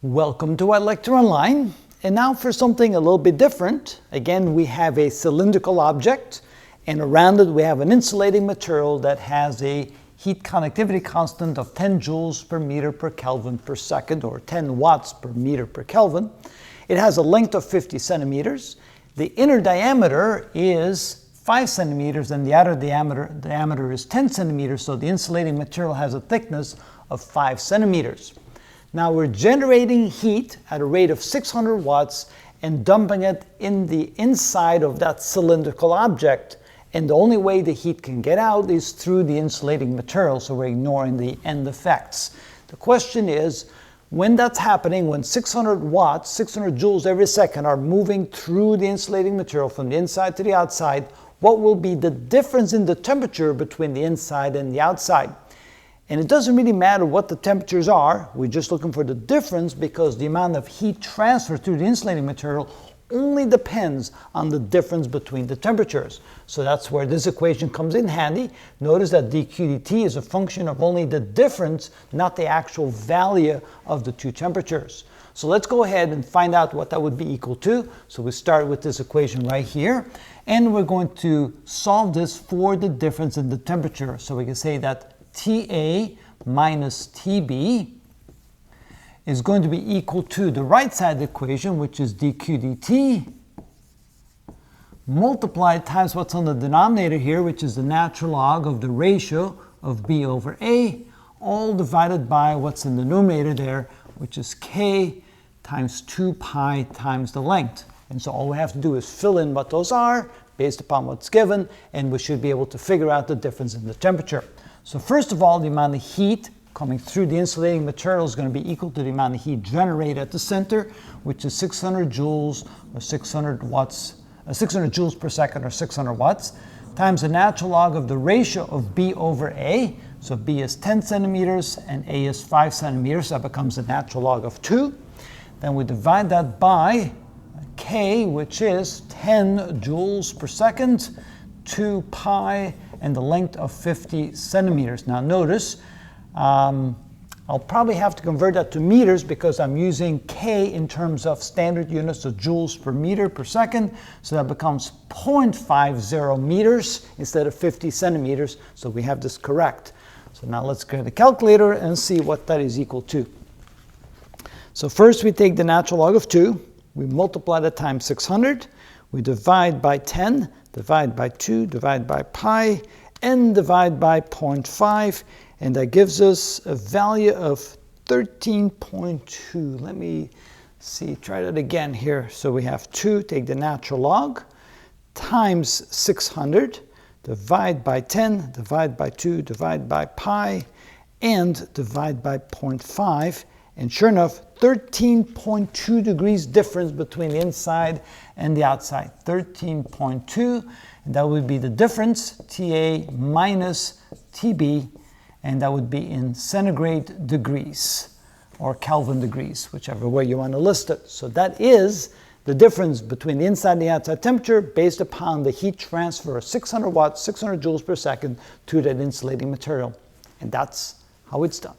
Welcome to I'd Lecture Online, and now for something a little bit different. Again, we have a cylindrical object, and around it we have an insulating material that has a heat conductivity constant of 10 joules per meter per Kelvin per second, or 10 watts per meter per Kelvin. It has a length of 50 centimeters. The inner diameter is 5 centimeters, and the outer diameter is 10 centimeters, so the insulating material has a thickness of 5 centimeters. Now we're generating heat at a rate of 600 watts and dumping it in the inside of that cylindrical object. And the only way the heat can get out is through the insulating material, so we're ignoring the end effects. The question is, when that's happening, when 600 watts, 600 joules every second are moving through the insulating material from the inside to the outside, what will be the difference in the temperature between the inside and the outside? And it doesn't really matter what the temperatures are, we're just looking for the difference because the amount of heat transfer through the insulating material only depends on the difference between the temperatures. So that's where this equation comes in handy. Notice that dq dt is a function of only the difference, not the actual value of the two temperatures. So let's go ahead and find out what that would be equal to. So we start with this equation right here, and we're going to solve this for the difference in the temperature. So we can say that Ta minus Tb is going to be equal to the right side of the equation, which is dq dt, multiplied times what's on the denominator here, which is the natural log of the ratio of b over a, all divided by what's in the numerator there, which is k times 2 pi times the length. And so all we have to do is fill in what those are based upon what's given, and we should be able to figure out the difference in the temperature. So first of all, the amount of heat coming through the insulating material is going to be equal to the amount of heat generated at the center, which is 600 joules or 600 watts, 600 joules per second or 600 watts, times the natural log of the ratio of B over A. So B is 10 centimeters and A is 5 centimeters. So that becomes the natural log of 2. Then we divide that by K, which is 10 joules per second, 2 pi, and the length of 50 centimeters. Now notice, I'll probably have to convert that to meters because I'm using K in terms of standard units of joules per meter per second. So that becomes 0.50 meters instead of 50 centimeters. So we have this correct. So now let's get the calculator and see what that is equal to. So first we take the natural log of 2. We multiply that times 600. We divide by 10. Divide by 2, divide by pi, and divide by 0.5, and that gives us a value of 13.2. Let me see, try that again here. So we have 2, take the natural log, times 600, divide by 10, divide by 2, divide by pi, and divide by 0.5. And sure enough, 13.2 degrees difference between the inside and the outside. 13.2, and that would be the difference, Ta minus Tb, and that would be in centigrade degrees, or Kelvin degrees, whichever way you want to list it. So that is the difference between the inside and the outside temperature based upon the heat transfer of 600 watts, 600 joules per second to that insulating material. And that's how it's done.